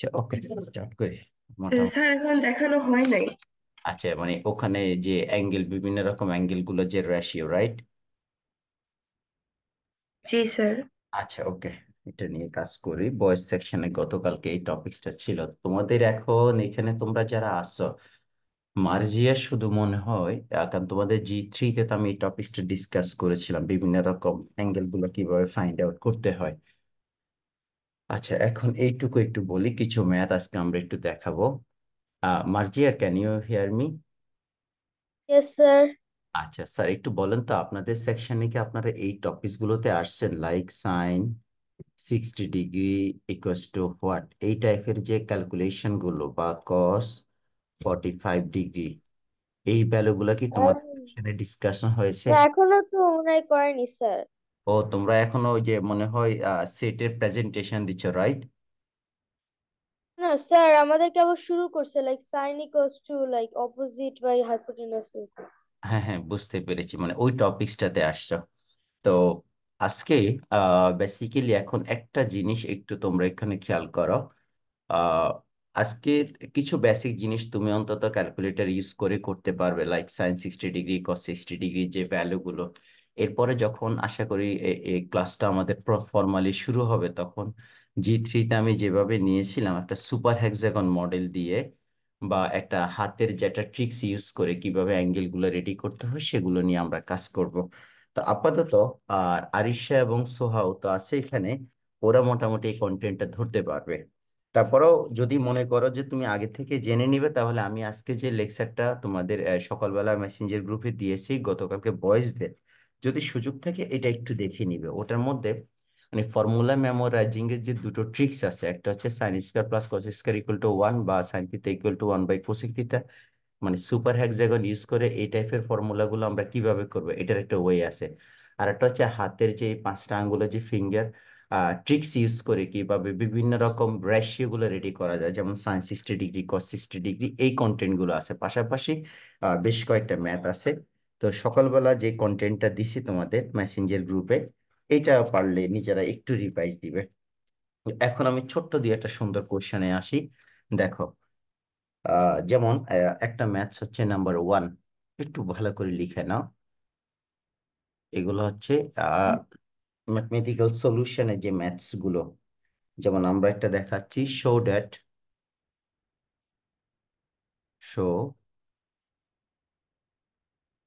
আচ্ছা, ওকে, স্টার্ট করি। মোটামুটি স্যার এখন দেখানো হয় নাই। আচ্ছা, মানে ওখানে যে অ্যাঙ্গেল, বিভিন্ন রকম অ্যাঙ্গেল গুলো যে রেশিও, রাইট? জি স্যার। আচ্ছা, ওকে, এটা নিয়ে কাজ করি। বয়েজ সেকশনে গতকালকে এই টপিকসটা ছিল তোমাদের। এখন এখানে তোমরা যারা আসছো, মার্জিয়া শুধু মনে হয়, কারণ তোমাদের G3-তে তো আমি এই টপিকসটা ডিসকাস করেছিলাম, বিভিন্ন রকম অ্যাঙ্গেল গুলো কিভাবে ফাইন্ড আউট করতে হয়। আচ্ছা, এখন এইটুকু একটু বলি, কিছু ম্যাথ আজকে আমরা একটু দেখাবো। Marzia, can you hear me? Yes, sir. আচ্ছা স্যার, একটু বলেন তো, আপনাদের সেকশনে কি আপনারা এই টপিকস গুলোতে আসছেন, like sine 60 degree equals to what, এই টাইপের যে ক্যালকুলেশন গুলো, বা কস 45 ডিগ্রি, এই ভ্যালু গুলা কি তোমাদের Um, সেকশনে ডিসকাশন হয়েছে? না এখনো তো মনে হয় করেনি স্যার। ও, তোমরা এখনো ওই যে মনে হয় সেটের প্রেজেন্টেশন দিচ্ছ, রাইট? না স্যার আমাদেরকে আবার শুরু করছে like sine equals to like opposite by hypotenuse. হ্যাঁ হ্যাঁ, বুঝতে পেরেছি, মানে ওই টপিকসটাতে আসছো। তো আজকে বেসিক্যালি এখন একটা জিনিস একটু তোমরা এখানে খেয়াল করো। আহ আজকে কিছু বেসিক জিনিস তুমি অন্তত ক্যালকুলেটর ইউজ করে করতে পারবে, লাইক সাইন 60 ডিগ্রি, কস 60 ডিগ্রি, যে ভ্যালু গুলো। এরপরে যখন আশা করি এই ক্লাসটা আমাদের ফর্মালি শুরু হবে, তখন G3-তে আমি যেভাবে নিয়েছিলাম একটা সুপার হেক্সাগন মডেল দিয়ে, বা একটা হাতের যেটা ট্রিক্স ইউজ করে কিভাবে অ্যাঙ্গেল গুলো রেডি করতে হয়, সেগুলো নিয়ে আমরা কাজ করব। তো আপাতত আর আরিশা এবং সোহাও তো আছে এখানে, ওরা মোটামুটি এই কন্টেন্টটা ধরতে পারবে। তারপরেও যদি মনে করো যে তুমি আগে থেকে জেনে নিবে, তাহলে আমি আজকে যে লেকচারটা তোমাদের সকালবেলা মেসেঞ্জার গ্রুপে দিয়েছি গতকালকে বয়েজ দে, যদি সুযোগ থাকে এটা একটু দেখে নিবে। ওটার মধ্যে মানে ফর্মুলা মেমোরাইজিং এর যে দুটো ট্রিক্স আছে, একটা হচ্ছে sine square plus cos square equal to 1, বা sine theta equal to 1 by cosec theta, মানে সুপার হেক্সাগন ইউজ করে এই টাইপের ফর্মুলা গুলো আমরা কিভাবে করব, এটার একটা ওয়ে আছে। আর একটা হচ্ছে হাতের যে পাঁচটা আঙ্গুলের যে ফিঙ্গার ট্রিক্স ইউজ করে কিভাবে বিভিন্ন রকম রেশিও গুলো রেডি করা যায়, যেমন সাইন 60 ডিগ্রি, কস 60 ডিগ্রি, এই কন্টেন্ট গুলো আছে। পাশাপাশি বেশ কয়েকটা ম্যাথ আছে। তো সকালবেলা যে কন্টেন্টটা দিছি তোমাদের মেসেঞ্জার গ্রুপে, এটা পারলে নিজেরা একটু রিভাইজ দিবে। এখন আমি ছোট্ট দিয়ে একটা সুন্দর কোশ্চেনে আসি। দেখো, যেমন একটা ম্যাথস হচ্ছে নাম্বার 1, একটু ভালো করে লিখে নাও। এগুলো হচ্ছে ম্যাথমেটিক্যাল সলিউশনের যে ম্যাথস গুলো। যেমন আমরা একটা দেখাচ্ছি, show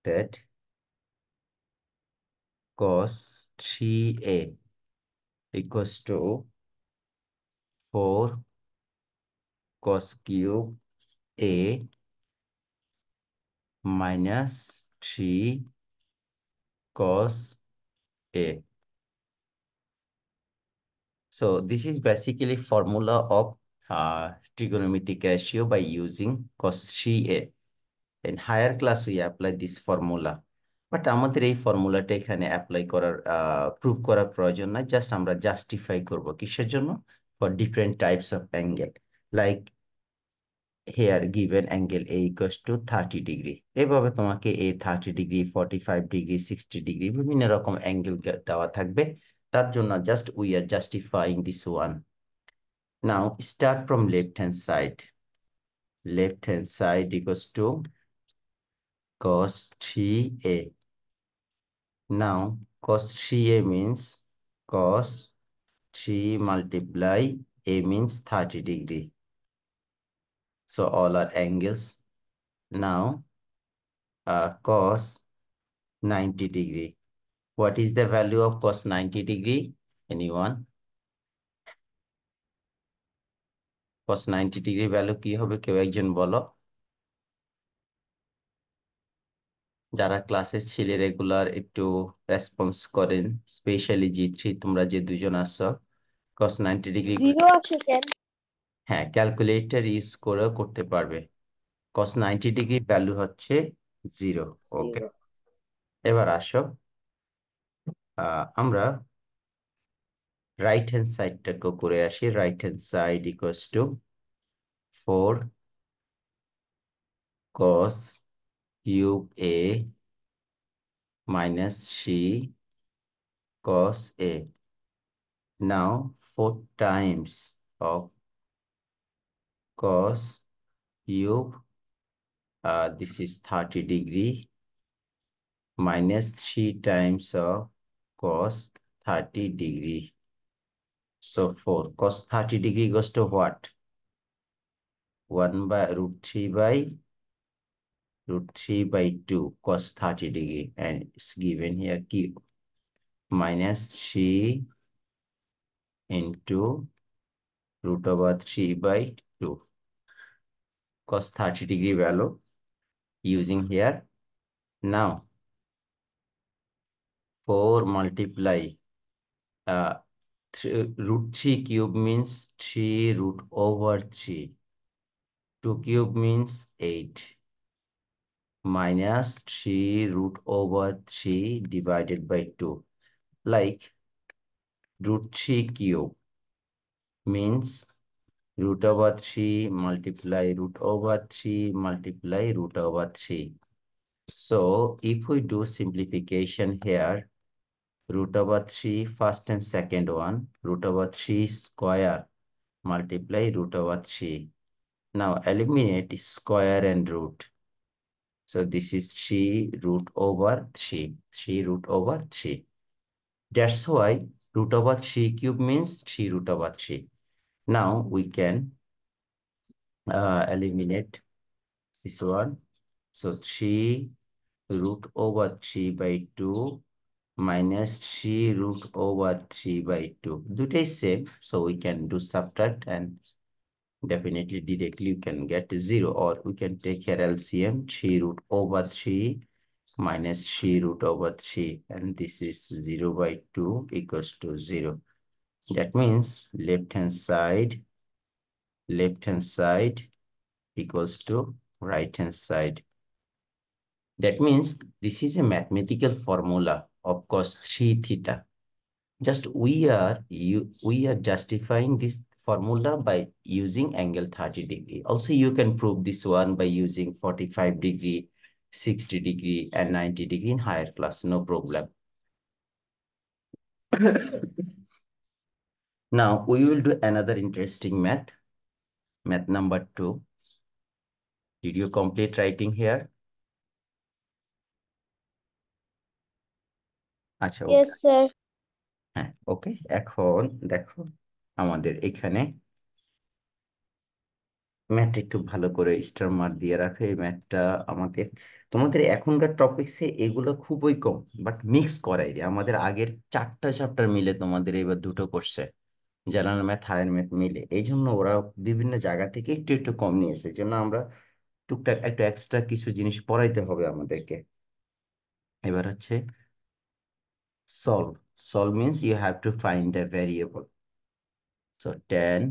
that cos 3a equals to 4 cos cube a minus 3 cos a. So this is basically formula of trigonometric ratio by using cos 3a. In higher class we apply this formula, but আমাদের এই ফর্মুলাটা এখানে apply করার prove করার প্রয়োজন নাই, just আমরা justify করব কিসের জন্য, for different types of angle, like here given angle A equals to 30 degree. এভাবে তোমাকে এ 30 ডিগ্রি, 45 ডিগ্রি, 60 ডিগ্রি, বিভিন্ন রকম অ্যাঙ্গেল দেওয়া থাকবে। তার জন্য just we are justifying this one. Now start from left hand side equals to cos 3a. Now, cos 3a means cos 3 multiply a means 30 degree. So all are angles. Now, cos 90 degree. What is the value of cos 90 degree? Anyone? Cos 90 degree value কি হবে, কেউ একজন বলো। যারা ক্লাসে ছিলে regular, একটু response করেন, স্পেশালি G3 তোমরা যে দুজন আসছো। cos 90 ডিগ্রি, জিরো আসে কেন? হ্যাঁ, ক্যালকুলেটর ইউজ করেও করতে পারবে। cos 90 ডিগ্রি ভ্যালু হচ্ছে 0। ওকে, জিরো। এবার আসো, আমরা রাইট হ্যান্ড সাইডটাকে করে আসি। Right hand side equals to 4 cos cube a minus 3 cos a. Now 4 times of cos cube, this is 30 degree minus 3 times of cos 30 degree. So 4 cos 30 degree goes to what? 1 by √3 by √3 by 2 cos 30 degree, and it's given here cube minus 3 into √3 by 2 cos 30 degree value using here. Now 4 multiply √3 cube means 3 root over 3. 2 cube means 8 minus 3 root over 3 divided by 2. Like √3 cube means root over 3 multiply root over 3 multiply root over 3. So if we do simplification here, root over 3 first and second one, root over 3 square multiply root over 3. Now eliminate square and root. So this is 3 root over 3. 3 root over 3. That's why root over 3 cube means 3 root over 3. Now we can eliminate this one. So 3 root over 3 by 2 minus 3 root over 3 by 2. Duty is same, so we can do subtract and definitely directly you can get 0, or we can take here LCM 3 root over 3 minus 3 root over 3, and this is 0 by 2 equals to 0. That means left hand side equals to right hand side. That means this is a mathematical formula of cos 3 theta. Just we are justifying this formula by using angle 30 degree. Also, you can prove this one by using 45 degree, 60 degree, and 90 degree in higher class. No problem. Now we will do another interesting math number 2. Did you complete writing here? আচ্ছা, Yes, sir. হ্যাঁ, ওকে। এখন দেখো আমাদের এখানে ম্যাথটা একটু ভালো করে স্টার মার্ক দিয়ে রাখো। এই ম্যাথটা আমাদের তোমাদের এখনকার টপিকসে এগুলো খুবই কম, বাট মিক্স করাই রে। আমাদের আগের 4টা চ্যাপ্টার মিলে তোমাদের এবার 2টো করছে, জেনারেল ম্যাথ হায়ার ম্যাথ মিলে। এই জন্য ওরা বিভিন্ন জায়গা থেকে একটু একটু কম নিয়েছে, এই জন্য আমরা টুকটাক একটু এক্সট্রা কিছু জিনিস পড়াইতে হবে আমাদেরকে। এবার হচ্ছে solve means you have to find the variable. So tan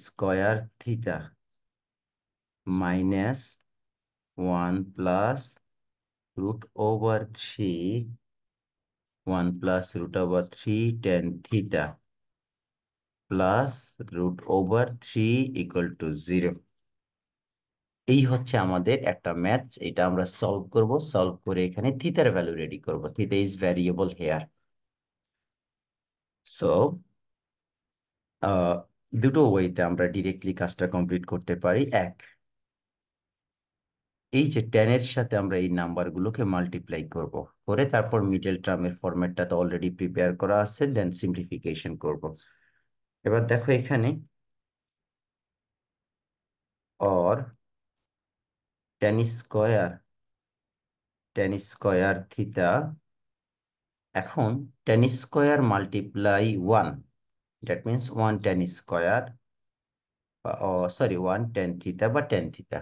square theta minus 1 plus root over 3 1 plus root over 3 tan theta plus root over 3 equal to 0. এই হচ্ছে আমাদের একটা ম্যাথ। এটা আমরা সলভ করে এখানে থিটার ভ্যালু রেডি করব। Theta is variable here. So দুটো ওয়েতে আমরা ডিরেক্টলি কাজটা কমপ্লিট করতে পারি। এই যে tan এর সাথে আমরা এই নাম্বারগুলোকে মাল্টিপ্লাই করব, করে তারপর মিডল টার্মের ফরম্যাটটা তো অলরেডি প্রিপেয়ার করা আছে, দেন সিম্পলিফিকেশন করব। এবার দেখো এখানে or tan স্কয়ার থিটা, এখন tan square multiply 1, that means 1 tan square, sorry 1 tan theta বা tan theta.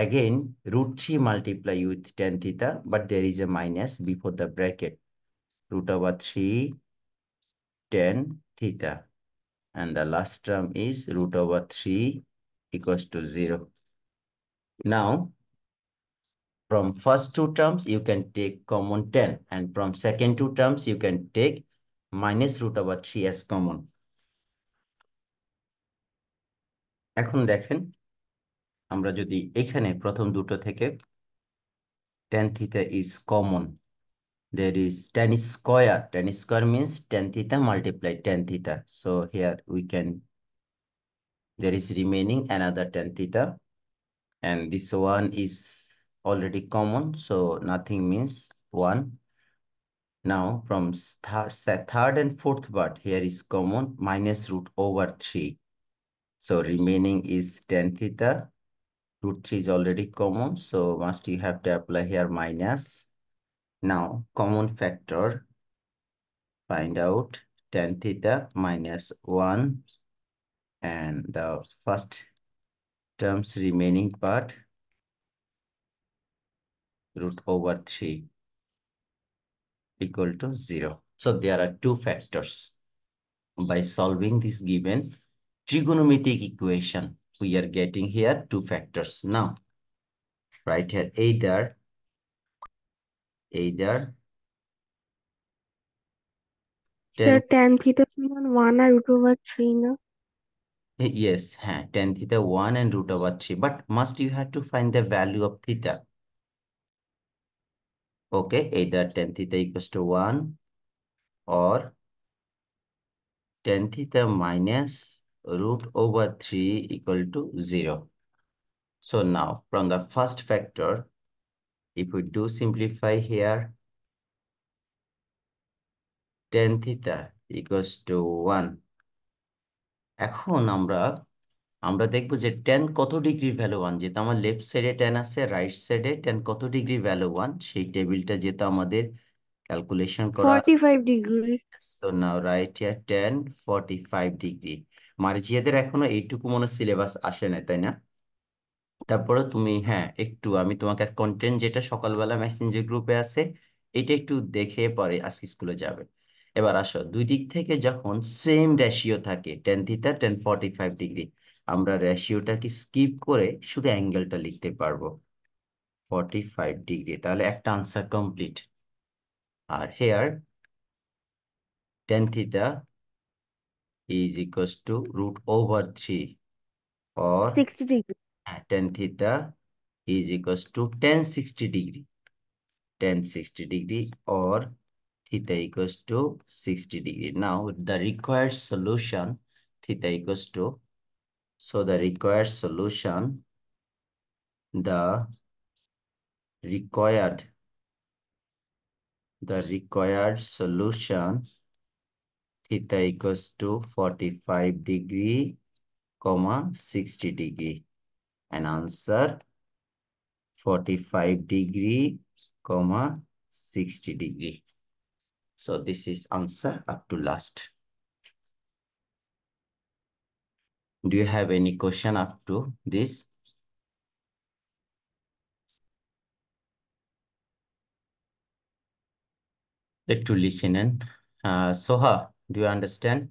Again √3 multiply with tan theta, but there is a minus before the bracket, root over 3 tan theta, and the last term is root over 3 equals to 0. Now from first two terms you can take common 10, and from second two terms you can take minus root over 3 as common. এখন দেখেন আমরা যদি এখানে প্রথম দুটো থেকে tan theta is common, there is tan square. Tan square means tan theta multiply tan theta. So here we can There is remaining another tan theta, and this one is already common, so nothing means 1. Now from third and fourth part, here is common, minus root over 3. So remaining is tan theta. Root 3 is already common, so must you have to apply here minus. Now common factor, find out tan theta minus 1, and the first terms remaining part root over 3 equal to 0. So there are two factors. By solving this given trigonometric equation, we are getting here two factors. Now write here either sir 10, tan theta সমান 1 আর √3 না? yes, tan theta 1 and root over 3, but must you have to find the value of theta. Okay, either tan theta equals to 1 or tan theta minus root over 3 equal to 0. So now from the first factor, if we do simplify here, tan theta equals to 1. এখন আমরা দেখবো যে tan কত degree value 1, যেহেতু আমার left সাইডে tan আছে, right সাইডে tan কত ডিগ্রি ভ্যালু 1, সেই টেবিলটা যেহেতু আমাদের ক্যালকুলেশন করা। 45 degree. So now write here tan 45 degree. মার্জিয়াদের এখনো এইটুকু মনে সিলেবাস আসে না, তাই না? তারপরে তুমি একটু আমি তোমাকে কন্টেন্ট যেটা সকালবেলা মেসেঞ্জার গ্রুপে আছে এটা একটু দেখে পরে আজকে স্কুলে যাবে। এবার আসো, দুই দিক থেকে যখন সেম রেশিও থাকে tan থিটা tan 45 ডিগ্রি, আমরা রেশিওটাকে স্কিপ করে শুধু অ্যাঙ্গেলটা লিখতে পারবো 45 ডিগ্রি, তাহলে একটা আনসার কমপ্লিট। আর here tan theta is equals to root over 3 or 60 degree. tan theta is equals to tan 60 degree, tan 60 degree or theta equals to 60 degree. Now the required solution theta equals to, so the required solution, the required solution theta equals to 45 degree comma 60 degree, and answer 45 degree comma 60 degree. So this is answer up to last. Do you have any question up to this? একটু লিখে নেন। সোহা, do you understand?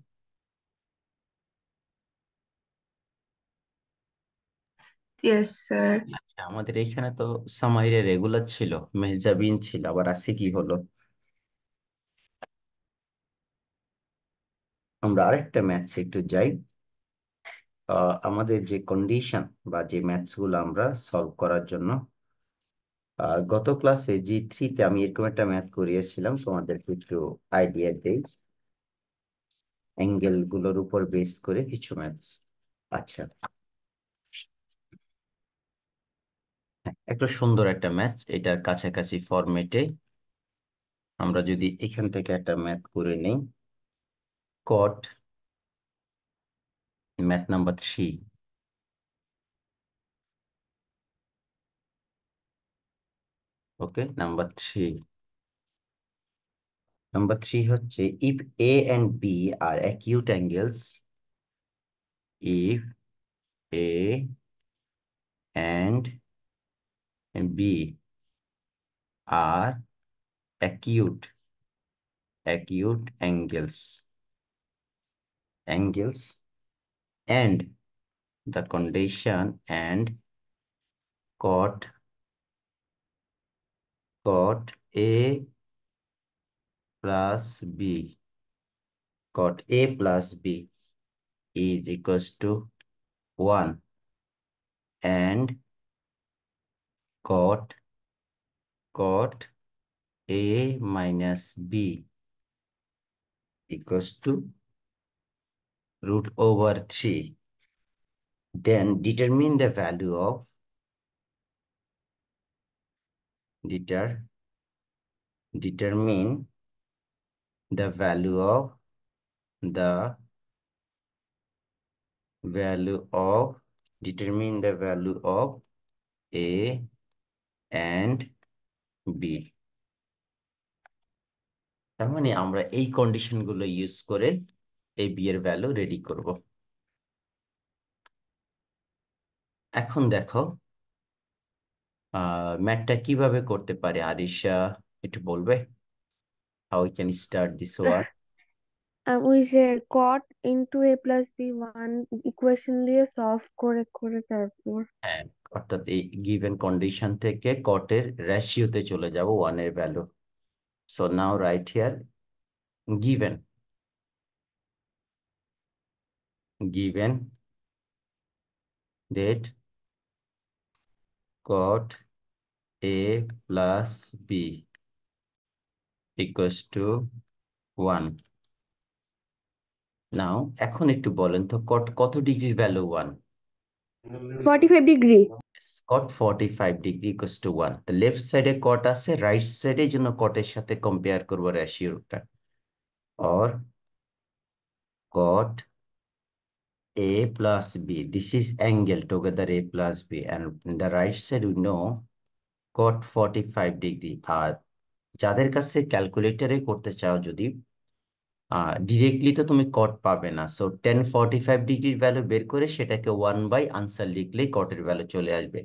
Yes, sir. আচ্ছা, আমাদের এখানে তো সামাইরে regular ছিল, মেহজাবিন ছিল, আবার আজকে কি হলো? আমরা আরেকটা ম্যাথস একটু যাই। আমাদের যে কন্ডিশন বা যে ম্যাথস গুলো আমরা সলভ করার জন্য, গত ক্লাসে G3-তে আমি এরকম একটা ম্যাথ করিয়েছিলাম, তোমাদেরকে একটু আইডিয়া দেই অ্যাঙ্গেল গুলোর উপর বেস করে কিছু ম্যাথস। আচ্ছা, একটা সুন্দর একটা ম্যাথ, এটার কাছাকাছি ফরম্যাটে আমরা যদি এখান থেকে একটা ম্যাথ করে নেই, কট ম্যাথ নাম্বার 3। ওকে, নাম্বার 3 হচ্ছে if a and b are acute angles, if a and b are acute angles and the condition and cot a plus b, cot a plus b is equals to 1 and cot a minus b equals to root over 3, Then determine the value of determine the value of the value of determine the value of A and B। তার মানে আমরা এই condition গুলো use করে A B এর value ready করব। এখন দেখো ম্যাথটা কিভাবে করতে পারে আরিশা, একটু বলবে? How we can start this work? ওই যে cot into a plus b one equation দিয়ে সলভ করে করে তারপর হ্যাঁ, অর্থাৎ এই গিভেন কন্ডিশন থেকে কটের রেশিওতে চলে যাব ওয়ানের value. So now right here given given that cot a plus b equals to 1। নাও এখন একটু বলেন তো কট কত ডিগ্রির value 1? 45 degree. cot 45 degree equals to 1। তো লেফট সাইডে কট আছে, রাইট সাইডে জন্য কটের সাথে কম্পেয়ার করবো রেশিওটা। or cot a plus b, this is angle together a plus b, and in the right side we know cot 45 degree. আর যাদের কাছে ক্যালকুলেটরে করতে চাও, যদি ডিরেক্টলি তো তুমি কট পাবে না, সো 1045 ডিগ্রির ভ্যালু বের করে সেটাকে 1 বাই আনসার লিখলেই কটের ভ্যালু চলে আসবে,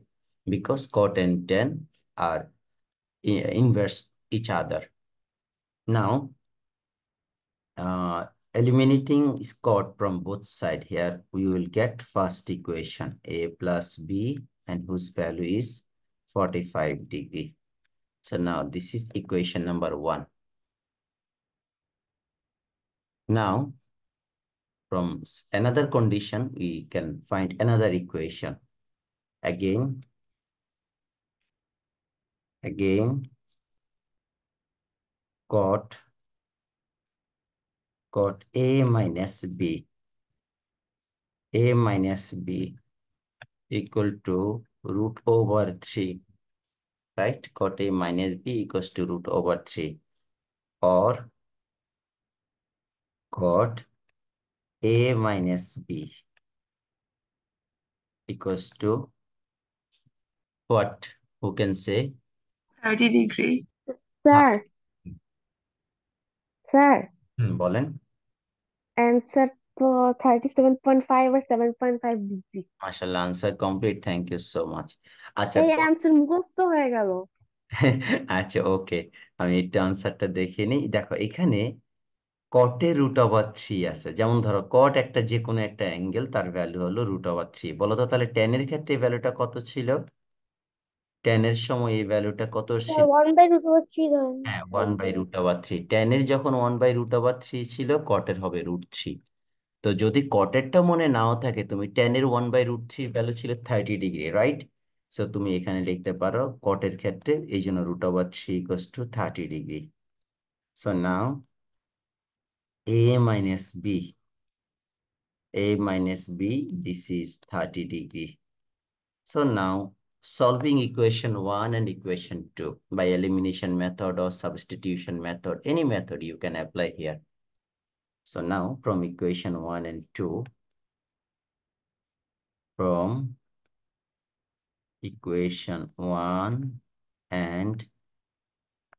because cot and tan are inverse each other. Now eliminating cot from both side, here we will get first equation a plus b and whose value is 45 degree. So now this is equation number 1. Now from another condition we can find another equation. Again cot a minus b equal to root over 3, right? Cot a minus b equals to root over 3, or cot a minus b equals to what? Who can say? 30 degree. হ্যাঁ, sir sir বলেন। Answer তো 37.5 আর 7.5 degree. মাশাআল্লাহ, answer complete, thank you so much. আচ্ছা এই answer মুখস্থ হয়ে গেল। আচ্ছা ওকে, আমি একটু আনসারটা দেখে নিই। দেখো এখানে কটে রুট ওভার 3 আছে, যেমন ধরো কট একটা যে কোনো একটা অ্যাঙ্গেল, তার ভ্যালু হলো রুট ওভার 3। বলো তো তাহলে টেনের ক্ষেত্রে এই ভ্যালুটা কত ছিল? টেনের সময় এই ভ্যালুটা কত স্যার ছিল? 1/√3 ধরেন হ্যাঁ, one like by root over 3। টেনের যখন 1/√3 ছিল, কটের হবে √3। তো যদি কটেরটা মনে নাও থাকে, তুমি টেনের 1/√3 ভ্যালু ছিল 30 ডিগ্রি, রাইট? সো তুমি এখানে লিখতে পারো কটের ক্ষেত্রে এই জন্য √3 equals to 30 degree. So now a minus b, this is 30 degree. So now solving equation 1 and equation 2 by elimination method or substitution method, any method you can apply here. So now from equation 1 and 2, from equation 1 and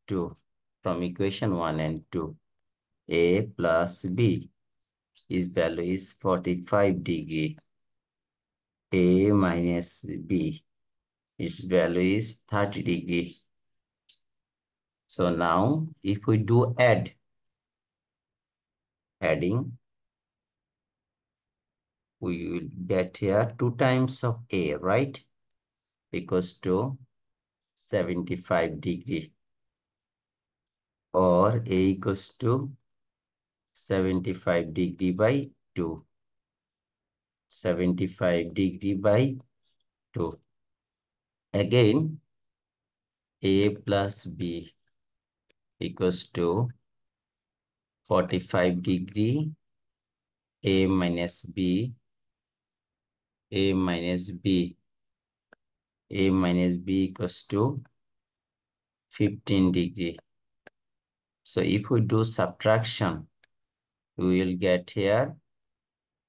2, from equation 1 and 2, a plus b, his value is 45 degree. A minus b, its value is 30 degree. So now if we do adding, we will get here 2 times of a, right? Equals to 75 degree, or a equals to 75 degree by 2. 75 degree by 2. Again, a plus b equals to 45 degree, a minus b a minus b, a minus b equals to 15 degree. So if we do subtraction, we will get here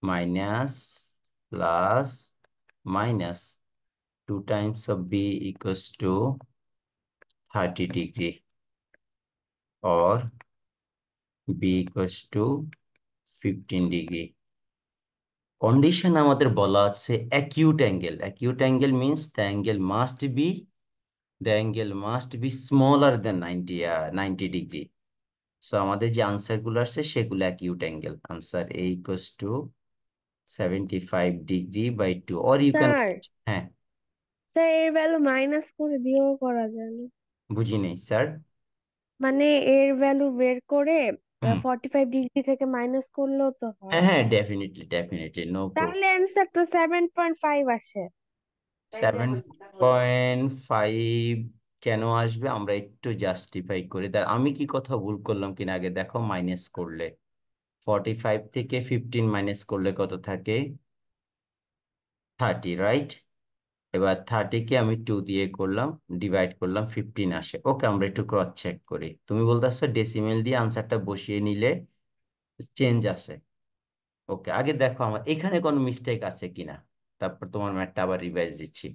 minus plus minus 2 times of b equals to 30 degree, or b equals to 15 degree. Condition আমাদের বলা আছে acute angle. Acute angle means the angle must be smaller than 90 degree. So আমাদের যে answer গুলো আছে সেগুলো acute angle. Answer a equals to 75 degree by 2, or you can, sir হ্যাঁ, sir এর ভ্যালু মাইনাস করে দিয়েও করা যায় না? বুঝি নেই স্যার। মানে এর ভ্যালু বের করে হুম, 45 ডিগ্রি থেকে মাইনাস করলেও তো হ্যাঁ হয়। হ্যাঁ, ডেফিনেটলি ডেফিনেটলি, নো প্রবলেম। তাহলে অ্যান্সার তো 7.5 আসে। 7.5 কেন আসবে আমরা একটু জাস্টিফাই করি। আমি কি কথা ভুল করলাম কিনা আগে দেখো। মাইনাস করলে 45 থেকে 15 মাইনাস করলে কত থাকে? 30, রাইট? এবার 30 কে আমি 2 দিয়ে করলাম, ডিভাইড করলাম, 15 আসে। ওকে, আমরা একটু ক্রস চেক করি। তুমি বলতেছো ডেসিমেল দিয়ে আনসারটা বসিয়ে নিলে চেঞ্জ আসে। ওকে, আগে দেখো আমার এখানে কোনো মিস্টেক আছে কিনা, তারপর তোমার ম্যাথটা আবার রিভাইজ দিচ্ছি।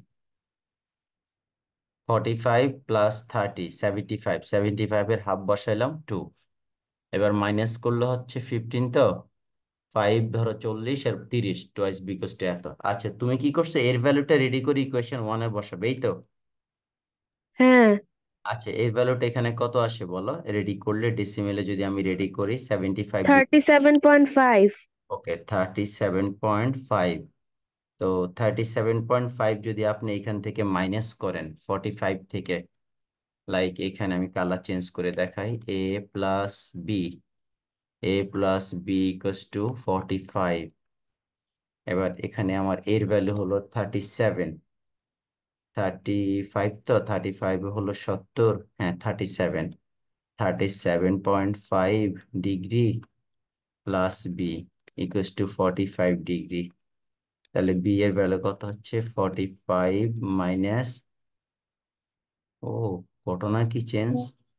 45 প্লাস 30, 75, 75 এর হাফ বসাইলাম 2। এবার মাইনাস করলে হচ্ছে 15, তো 5 ধরো 40 আর 30, টোয়াইস বিকজ টু এত। আচ্ছা, তুমি কি করছো, এর ভ্যালুটা রেডি করে ইকুয়েশন 1 এ বসাবে, এই তো? হ্যাঁ, আচ্ছা, এর ভ্যালুটা এখানে কত আসে বলো, রেডি করলে ডেসিমেলে যদি আমি রেডি করি 75 যদি, 37.5। ওকে 37.5। তো 37.5 যদি আপনি এখান থেকে মাইনাস করেন 45 থেকে, লাইক এখানে আমি কালার চেঞ্জ করে দেখাই, B A plus B equals to 45। এবার এখানে আমার এর ভ্যালু হলো 37, 35, তো 35 হলো 70, হ্যাঁ 37, 37.5 degree plus B equals to 45 degree. তাহলে বি এর ভ্যালু কত হচ্ছে? 45 মাইনাস, ও ঘটনা কি চেঞ্জ,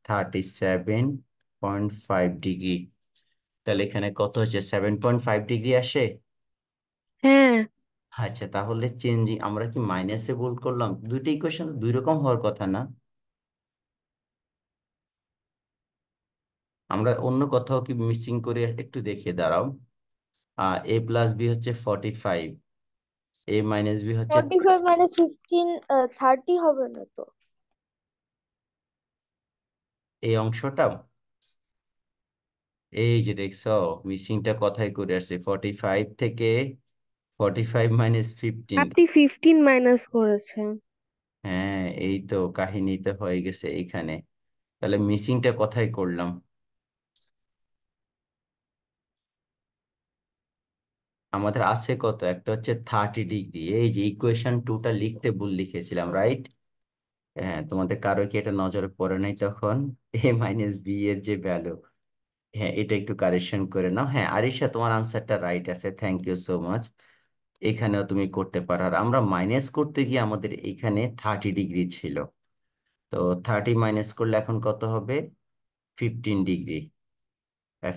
37.5 ডিগ্রি। তাহলে এখানে কত হচ্ছে, 7.5 ডিগ্রি আসে। হ্যাঁ। আচ্ছা, তাহলে চেঞ্জিং আমরা কি মাইনাসে ভুল করলাম? দুইটা ইকুয়েশন দুই রকম হওয়ার কথা না? আমরা অন্য কোথাও কি মিসিং করে একটু দেখিয়ে দাঁড়াও। এ প্লাস বি হচ্ছে 45, এ মাইনাস বি হচ্ছে 45 minus 15 30 হবে না তো? এই অংশটা। এই যে দেখছো, মিসিংটা কথাই করে আসছে, 45 থেকে 45 মাইনাস 15। আপনি 15 মাইনাস করেছেন। হ্যাঁ, এই তো কাহিনীতে হয়ে গেছে এইখানে। তাহলে মিসিংটা কথাই করলাম। আমাদের আছে কত, একটা হচ্ছে 30 ডিগ্রি। এই যে ইকুয়েশন 2টা লিখতে ভুল লিখেছিলাম, রাইট? হ্যাঁ, তোমাদের কারো কি এটা নজরে পড়ে নাই তখন? এ মাইনাস বি এর যে ভ্যালু, হ্যাঁ এটা একটু কারেকশন করে নাও। হ্যাঁ আরিশা, তোমার আনসারটা রাইট আছে, থ্যাংক ইউ সো মাচ। এখানেও তুমি করতে পারো। আর আমরা মাইনাস করতে গিয়ে আমাদের এখানে 30 ডিগ্রি ছিল, তো 30 মাইনাস করলে এখন কত হবে? 15 ডিগ্রি।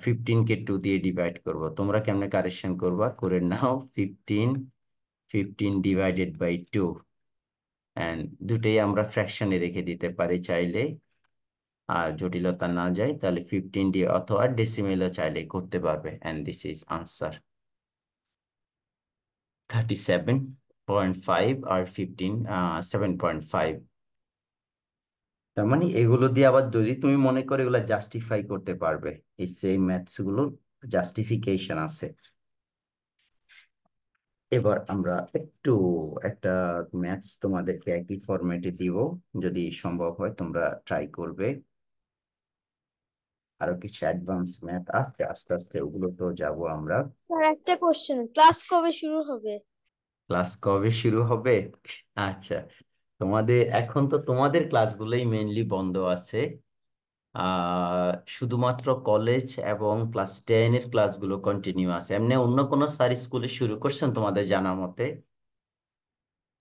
15 কে 2 দিয়ে ডিভাইড করব। তোমরা কেমনে কারেকশন করবা করে নাও। 15, 15 ডিভাইডেড বাই 2, এন্ড দুটোই আমরা ফ্র্যাকশনে রেখে দিতে পারি চাইলে। আর জটিলতা না যায় তাহলে 15 দিয়ে, অথবা ডেসিমেলও চাইলে করতে পারবে। এন্ড দিস ইজ আনসার 37.5 আর 15, 7.5। তার মানে এগুলো দিয়ে আবার যদি তুমি মনে করো এগুলো জাস্টিফাই করতে পারবে, এই সেম ম্যাথস গুলো জাস্টিফিকেশন আছে। এবার আমরা একটু একটা ম্যাথস তোমাদেরকে একই ফরম্যাটে দিব, যদি সম্ভব হয় তোমরা ট্রাই করবে। আরো কিছু অ্যাডভান্স ম্যাথ আছে, আস্তে আস্তে ওগুলো তো যাব আমরা। স্যার একটা কোশ্চেন, ক্লাস কবে শুরু হবে? ক্লাস কবে শুরু হবে? আচ্ছা, তোমাদের এখন তো তোমাদের ক্লাসগুলোই মেইনলি বন্ধ আছে। শুধুমাত্র কলেজ এবং ক্লাস 10 এর ক্লাসগুলো কন্টিনিউ আছে। এমনি অন্য কোনো স্যার স্কুলে শুরু করছেন তোমাদের জানা মতে?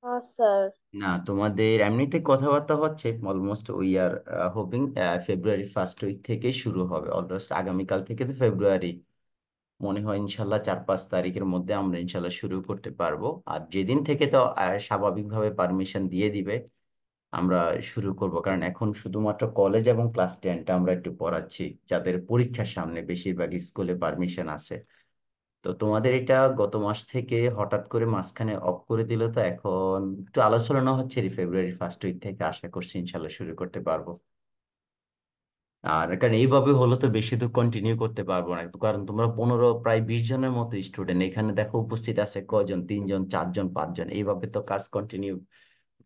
স্যার। না, তোমাদের এমনিতে কথাবার্তা হচ্ছে almost we are hoping February first week থেকে শুরু হবে। অলমোস্ট আগামীকাল থেকে তো ফেব্রুয়ারি, মনে হয় ইনশাল্লাহ 4-5 তারিখের মধ্যে আমরা ইনশাল্লাহ শুরু করতে পারবো। আর যেদিন থেকে তো স্বাভাবিকভাবে পারমিশন দিয়ে দিবে আমরা শুরু করব, কারণ এখন শুধুমাত্র কলেজ এবং ক্লাস 10টা আমরা একটু পড়াচ্ছি, যাদের পরীক্ষার সামনে বেশিরভাগ স্কুলে পারমিশন আছে। তো তোমাদের এটা গত মাস থেকে হঠাৎ করে মাঝখানে অফ করে দিল, তো এখন একটু আলোচনা হচ্ছে ফেব্রুয়ারি ফার্স্ট উইক থেকে আশা করছি ইনশাল্লাহ শুরু করতে পারবো। আর কারণ এইভাবে হলো তো বেশি তো কন্টিনিউ করতে পারবো না, কারণ তোমরা 15 প্রায় 20 জনের মতো স্টুডেন্ট এখানে দেখো, উপস্থিত আছে কয়জন, 3 জন 4 জন 5 জন, এইভাবে তো কাজ কন্টিনিউ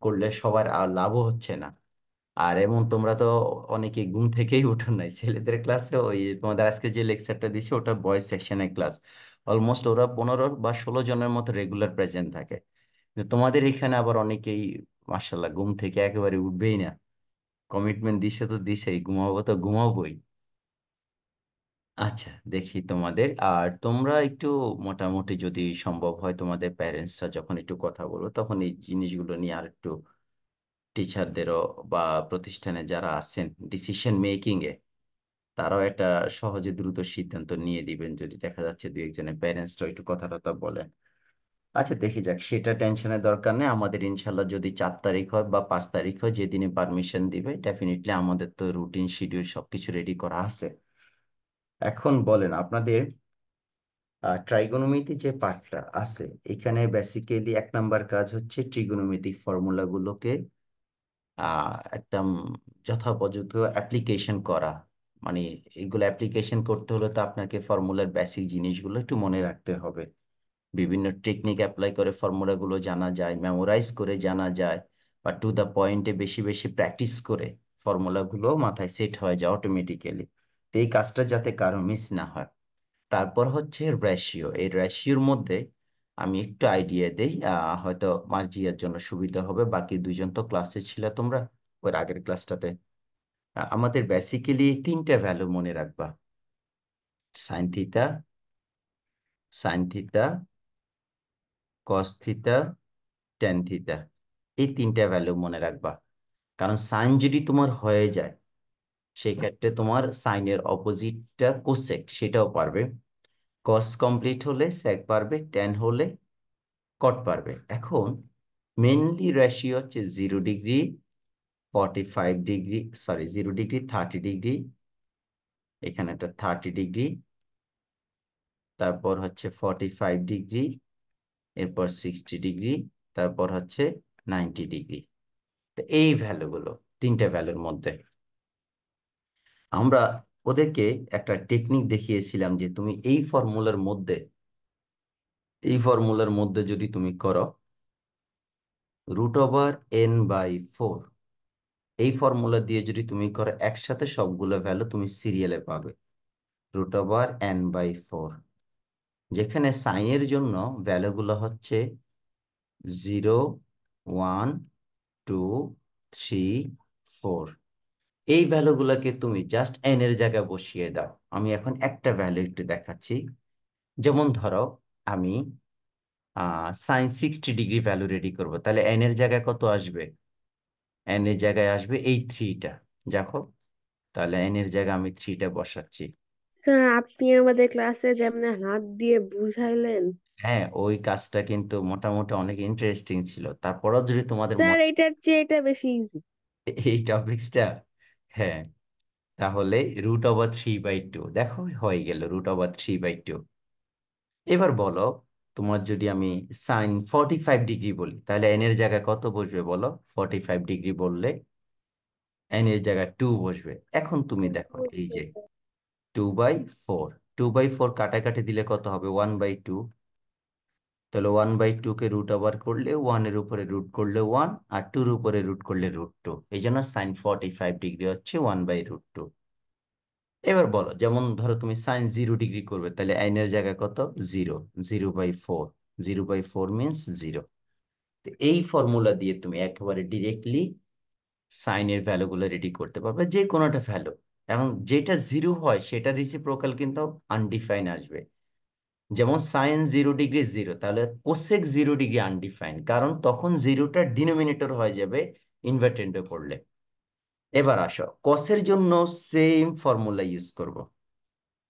করলে সবার আর লাভও হচ্ছে না। আর এমন তোমরা তো অনেকে ঘুম থেকেই উঠো নাই, ছেলেদের ক্লাসে ওই তোমাদের আজকে যে লেকচারটা দিচ্ছে ওটা বয়েজ সেকশনের ক্লাস, অলমোস্ট ওরা 15 বা 16 জনের মতো রেগুলার প্রেজেন্ট থাকে। কিন্তু তোমাদের এখানে আবার অনেকেই মার্শাল্লাহ ঘুম থেকে একেবারে উঠবেই না, কমিটমেন্ট দিছে তো দিছেই, ঘুমাবো তো ঘুমাবোই। আচ্ছা, দেখি তোমাদের, আর তোমরা একটু মোটামুটি যদি সম্ভব হয় তোমাদের প্যারেন্টসরা যখন একটু কথা বলবো তখন এই জিনিসগুলো নিয়ে আর একটু টিচারদেরও বা প্রতিষ্ঠানে যারা আছেন ডিসিশন মেকিং এ, তারাও একটা সহজে দ্রুত সিদ্ধান্ত নিয়ে দিবেন যদি দেখা যাচ্ছে দুই একজনের প্যারেন্টসরা একটু কথা টথা বলেন। আচ্ছা, দেখি যাক, সেটা টেনশনের দরকার নেই। আমাদের ইনশাল্লাহ যদি 4 তারিখ হয় বা 5 তারিখ হয়, যেদিনে পারমিশন দিবে ডেফিনেটলি আমাদের তো রুটিন শিডিউল সবকিছু রেডি করা আছে। এখন বলেন আপনাদের ট্রাইগোনোমেট্রি যে পার্টটা আছে, এখানে বেসিক্যালি 1 নাম্বার কাজ হচ্ছে ট্রিগোনোমেট্রিক ফর্মুলাগুলোকে একদম যথাপযুক্ত অ্যাপ্লিকেশন করা। মানে এগুলো অ্যাপ্লিকেশন করতে হলে তো আপনাকে ফর্মুলার বেসিক জিনিসগুলো একটু মনে রাখতে হবে। বিভিন্ন টেকনিক অ্যাপ্লাই করে ফর্মুলাগুলো জানা যায়, মেমোরাইজ করে জানা যায়, বা টু দ্য পয়েন্টে বেশি বেশি প্র্যাকটিস করে ফর্মুলাগুলো মাথায় সেট হয়ে যায় অটোমেটিক্যালি। তো এই কাজটা যাতে কারো মিস না হয়। তারপর হচ্ছে রেশিও, এই রেশিওর মধ্যে আমি একটু আইডিয়া দেই, হয়তো মার্জিয়ার জন্য সুবিধা হবে, বাকি 2 জন তো ক্লাসে ছিল তোমরা ওর আগের ক্লাসটাতে। আমাদের বেসিক্যালি 3টে ভ্যালু মনে রাখবা: sine theta, sine theta, cos theta, tan theta. এই 3টে ভ্যালু মনে রাখবা, কারণ সাইন যদি তোমার হয়ে যায় সেই ক্ষেত্রে তোমার সাইনের অপোজিটটা কোসেক সেটাও পারবে, কস কমপ্লিট হলে সেক পারবে, টেন হলে কট পারবে। এখন মেনলি রেশিও হচ্ছে 0 degree, 45 degree, sorry 0 degree, 30 degree, এখানে একটা 30 ডিগ্রি, তারপর হচ্ছে 45 ডিগ্রি, এরপর 60 ডিগ্রি, তারপর হচ্ছে 90 ডিগ্রি। তো এই ভ্যালুগুলো 3টে ভ্যালুর মধ্যে আমরা ওদেরকে একটা টেকনিক দেখিয়েছিলাম যে তুমি এই ফর্মুলার মধ্যে যদি তুমি করো √n/4, এই ফর্মুলা দিয়ে যদি তুমি করো একসাথে সবগুলো ভ্যালু তুমি সিরিয়ালে পাবে। √n/4, যেখানে সাইনের জন্য ভ্যালুগুলো হচ্ছে 0, 1, 2, 3, 4। এই ভ্যালুগুলোকে তুমি জাস্ট এন এর জায়গায় বসিয়ে দাও। আমি এখন একটা ভ্যালু একটু দেখাচ্ছি। যেমন ধরো আমি সাইন 60 ডিগ্রি ভ্যালু রেডি করব, তাহলে এন এর জায়গায় কত আসবে? এন এর জায়গায় আসবে এই থ্রিটা। দেখো, তাহলে এন এর জায়গায় আমি থ্রিটা বসাচ্ছি। স্যার, আপনি আমাদের ক্লাসে যেমন হাত দিয়ে বুঝাইলেন, হ্যাঁ, ওই কাজটা কিন্তু মোটামুটি অনেক ইন্টারেস্টিং ছিল। তারপরেও যদি তোমাদের স্যার এটার চেয়ে এটা বেশি ইজি। এই টপিক্সটা, হ্যাঁ, তাহলে √3/2 দেখো হয়ে গেল √3/2। এবার বলো, তোমার যদি আমি সাইন 45 ডিগ্রি বলি তাহলে এন এর জায়গায় কত বসবে বলো? 45 ডিগ্রি বললে এন এর জায়গায় 2 বসবে। এখন তুমি দেখো এই যে 2/4, 2/4 কাটাকাটি দিলে কত হবে? 1/2। তাহলে 1/2 কে √ওভার করলে, 1 এর উপরে রুট করলে 1, আর 2 এর উপরে রুট করলে √2। এই জন্য সাইন 45 ডিগ্রি হচ্ছে 1/√2। এবার বলো, যেমন ধরো তুমি সাইন 0 ডিগ্রি করবে, তাহলে আইন এর জায়গায় কত? 0, 0/4, 0/4 মিনস 0। এই ফর্মুলা দিয়ে তুমি একেবারে ডিরেক্টলি সাইনের ভ্যালুগুলো রেডি করতে পারবে, যে কোনোটা ভ্যালু। এবং যেটা 0 হয় সেটা রিসিপ্রোকাল কিন্তু আনডিফাইন আসবে। যেমন সাইন 0 ডিগ্রি 0, তাহলে কোসেক 0 ডিগ্রি আনডিফাইন্ড, কারণ তখন জিরোটা ডিনোমিনেটর হয়ে যাবে ইনভার্টেন্ডে করলে। এবার আসো কসের জন্য সেম ফর্মুলা ইউজ করব।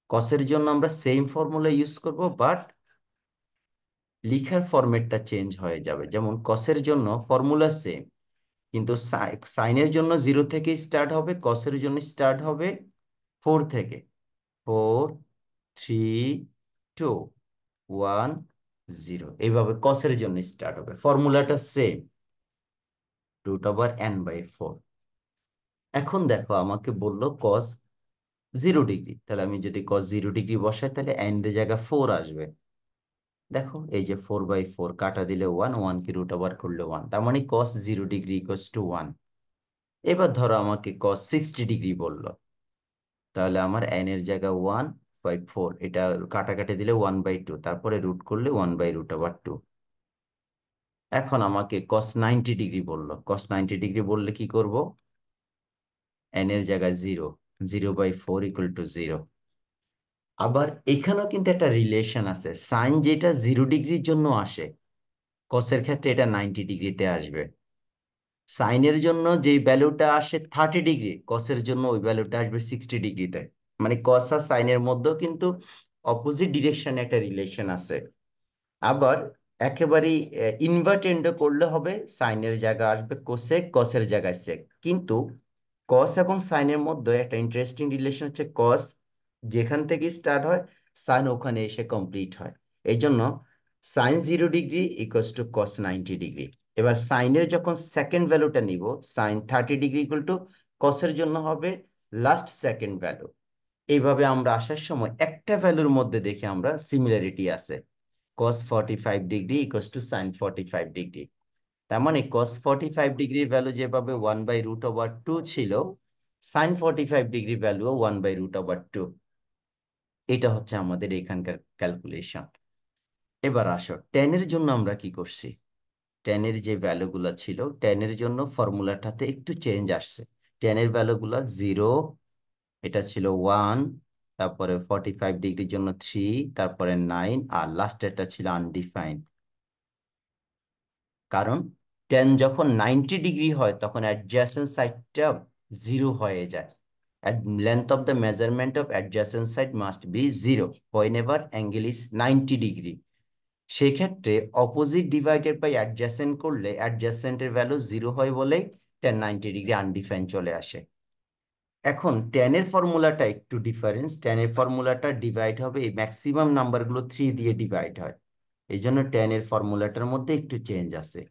কসের জন্য আমরা সেম ফর্মুলা ইউজ করব, বাট লিখার ফরম্যাটটা চেঞ্জ হয়ে যাবে। যেমন কসের জন্য ফর্মুলা সেম, কিন্তু সাইনের জন্য 0 থেকে স্টার্ট হবে, কসের জন্য স্টার্ট হবে 4 থেকে। 4, 3, 2, 1, 0, এইভাবে কসের জন্য স্টার্ট হবে। ফর্মুলাটা সেম, √n/4। এখন দেখো আমাকে বললো কস 0 ডিগ্রি, তাহলে আমি যদি কস 0 ডিগ্রি বসাই তাহলে এন এর জায়গায় 4 আসবে। দেখো এই যে 4/4 কাটা দিলে 1, 1 কে √ওভার করলে 1, তার মানে কস 0 ডিগ্রি ইকুয়ালস টু 1। এবার ধরো আমাকে কস 60 ডিগ্রি বললো, তাহলে আমার এন এর জায়গায় 1/4, এটা কাটাকাটি দিলে 1/2, তারপরে রুট করলে 1/√2। এখন আমাকে কস 90 ডিগ্রি বললো, কস 90 ডিগ্রি বললে কি করব? এন এর জায়গায় 0, 0/4 ইকুয়াল টু 0। আবার এখানেও কিন্তু একটা রিলেশন আছে, সাইন যেটা 0 ডিগ্রির জন্য আসে, কসের ক্ষেত্রে এটা 90 ডিগ্রিতে আসবে। সাইনের জন্য যেই ভ্যালুটা আসে 30 ডিগ্রি, কসের জন্য ওই ভ্যালুটা আসবে 60 ডিগ্রিতে। মানে কস আর সাইনের মধ্যেও কিন্তু অপোজিট ডিরেকশনে একটা রিলেশন আছে। আবার একেবারেই ইনভার্টেন্ডও করলে হবে, সাইনের জায়গায় আসবে কোসেক, কসের জায়গায় সেক। কিন্তু কস এবং সাইনের মধ্যে একটা ইন্টারেস্টিং রিলেশন হচ্ছে, কস যেখান থেকে স্টার্ট হয় সাইন ওখানে এসে কমপ্লিট হয়। এই জন্য sine 0 degree equals to cos 90 degree. এবার সাইনের যখন সেকেন্ড ভ্যালুটা নিব, সাইন 30 ডিগ্রি ইকুয়াল টু কসের জন্য হবে লাস্ট সেকেন্ড ভ্যালু। এইভাবে আমরা আসার সময় একটা ভ্যালুর মধ্যে দেখে আমরা সিমিলারিটি আছে, cos 45 degree equals to sine 45 degree. তার মানে cos 45 ডিগ্রির ভ্যালু যেভাবে 1/√2 ছিল, সাইন 45 ডিগ্রি ভ্যালুও 1/√2। এটা হচ্ছে আমাদের এখানকার ক্যালকুলেশন। এবার আসো টেনের জন্য আমরা কি করছি। টেনের যে ভ্যালুগুলো ছিল, টেনের জন্য ফর্মুলাটাতে একটু চেঞ্জ আসছে। টেনের ভ্যালুগুলো 0, এটা ছিল 1, তারপরে 45 ডিগ্রির জন্য 3, তারপরে 9, আর লাস্টেরটা ছিল আনডিফাইন্ড। কারণ টেন যখন 90 ডিগ্রি হয় তখন অ্যাডজাসেন্ট সাইডটা 0 হয়ে যায়। Length of the measurement of adjacent side must be 0 whenever angle is 90 degree. সেক্ষেত্রে অপোজিট ডিভাইডেড বাই অ্যাডজাসেন্ট করলে অ্যাডজাসেন্টের ভ্যালু 0 হয় বলেই টেন 90 ডিগ্রি আনডিফাইন্ড চলে আসে। এখন টেনের ফর্মুলাটা একটু ডিফারেন্স। টেনের ফর্মুলাটা ডিভাইড হবে, এই ম্যাক্সিমাম নাম্বারগুলো 3 দিয়ে ডিভাইড হয়, এই জন্য টেনের ফর্মুলাটার মধ্যে একটু চেঞ্জ আছে।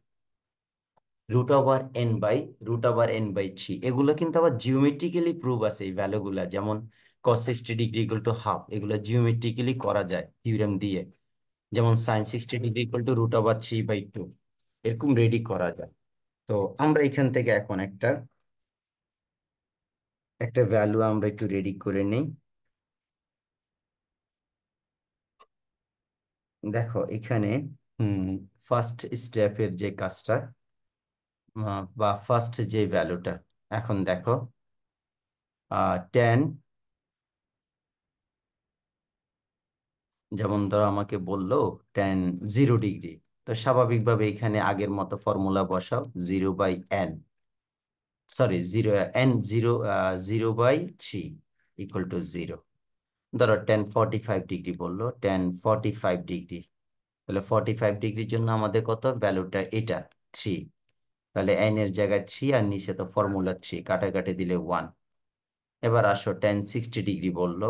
√n/√n/3, এগুলো কিন্তু আবার জিওমেট্রিক্যালি প্রুভ আছে এই ভ্যালুগুলা। যেমন cos 60 degree equal to half, এগুলো জিওমেট্রিক্যালি করা যায় থিওরেম দিয়ে। যেমন sin 60 ডিগ্রি ইকুয়াল টু √3/2, এরকম রেডি করা যায়। তো আমরা এখান থেকে এখন একটা একটা ভ্যালু আমরা একটু রেডি করে নিই। দেখো এখানে ফার্স্ট স্টেপের যে কাজটা, বা ফার্স্ট যে ভ্যালুটা, এখন দেখো টেন, যেমন ধরো আমাকে বললো টেন 0 ডিগ্রি, তো স্বাভাবিকভাবে এখানে আগের মতো ফর্মুলা বসাও, 0/n, সরি 0 ইকুয়াল টু 0। ধরো 1045 ডিগ্রি বললো, 1045 ডিগ্রি, তাহলে 45 ডিগ্রির জন্য আমাদের কত ভ্যালুটা, এটা 3, তাহলে n এর জায়গায় 3 আর নিচে তো ফর্মুলা 3, কাটাকাটি দিলে 1। এবার আসো 1060 ডিগ্রি বললো,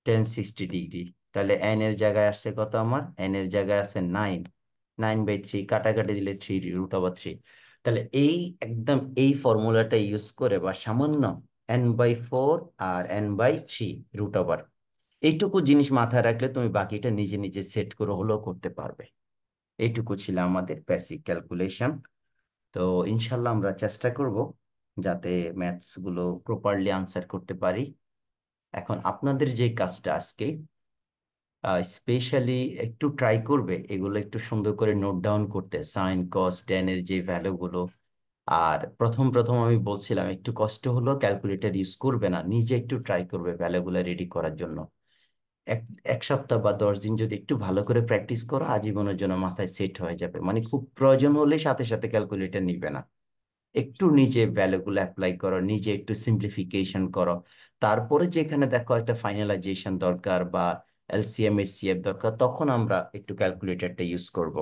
1060 ডিগ্রি, তাহলে এন এর জায়গায় আসছে কত, আমার এন এর জায়গায় আছে 9, 9/3, কাটাকাটি দিলে 3√3। তাহলে এই একদম এই ফর্মুলাটা ইউজ করে বা সামান্য n/4 আর n/3√, এইটুকু জিনিস মাথায় রাখলে তুমি বাকিটা নিজে নিজে সেট করে হলেও করতে পারবে। এইটুকু ছিল আমাদের বেসিক ক্যালকুলেশন। তো ইনশাল্লাহ আমরা চেষ্টা করব যাতে ম্যাথস গুলো প্রপারলি আনসার করতে পারি। এখন আপনাদের যে কাজটা আজকে, স্পেশালি একটু ট্রাই করবে এগুলো একটু সুন্দর করে নোট ডাউন করতে, সাইন কস ট্যান এর যে ভ্যালুগুলো। আর প্রথম প্রথম আমি বলছিলাম একটু কষ্ট হলো, ক্যালকুলেটর ইউজ করবে না, নিজে একটু ট্রাই করবে ভ্যালুগুলো রেডি করার জন্য। এক এক সপ্তাহ বা 10 দিন যদি একটু ভালো করে প্র্যাকটিস করো, আজীবনের জন্য মাথায় সেট হয়ে যাবে। মানে খুব প্রয়োজন হলে সাথে সাথে ক্যালকুলেটর নিবে না, একটু নিজে ভ্যালুগুলো অ্যাপ্লাই করো, নিজে একটু সিম্পলিফিকেশন করো। তারপরে যেখানে দেখো একটা ফাইনালাইজেশন দরকার বা এলসিএম এসিএফ দরকার, তখন আমরা একটু ক্যালকুলেটরটা ইউজ করব।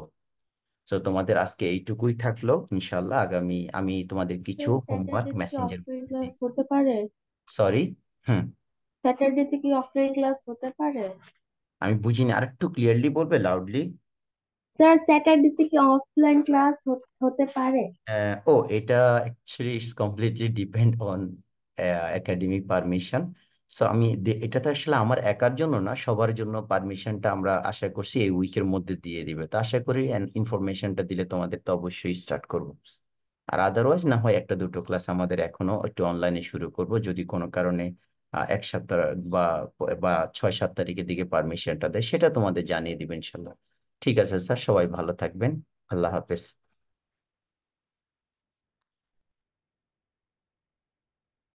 তো তোমাদের আজকে এইটুকুই থাকলো। ইনশাল্লাহ আগামী আমি তোমাদের কিছু হোমওয়ার্ক স্যাটারডেতে কি মেসেঞ্জার। অফলাইন ক্লাস হতে পারে? সরি। হুম। স্যাটারডেতে কি অফলাইন ক্লাস হতে পারে? আমি বুঝিনি, আরেকটু ক্লিয়ারলি বলবে, লাউডলি। স্যার, স্যাটারডেতে কি অফলাইন ক্লাস হতে পারে? ও, এটা actually it's completely depend on academic permission. So এটা তো আসলে আমার একার জন্য না, সবার জন্য পারমিশনটা আমরা আশা করছি এই উইকের মধ্যে দিয়ে দিবে। তো আশা করি ইনফরমেশনটা দিলে তোমাদের তো অবশ্যই স্টার্ট করব। আর আদারওয়াইজ না হয় একটা দুটো ক্লাস আমাদের এখনো একটু অনলাইনে শুরু করব, যদি কোনো কারণে 1 সপ্তাহ বা বা 6-7 তারিখের দিকে পারমিশনটা দেয়, সেটা তোমাদের জানিয়ে দিবেন ইনশাল্লাহ। ঠিক আছে স্যার, সবাই ভালো থাকবেন। আল্লাহ হাফেজ।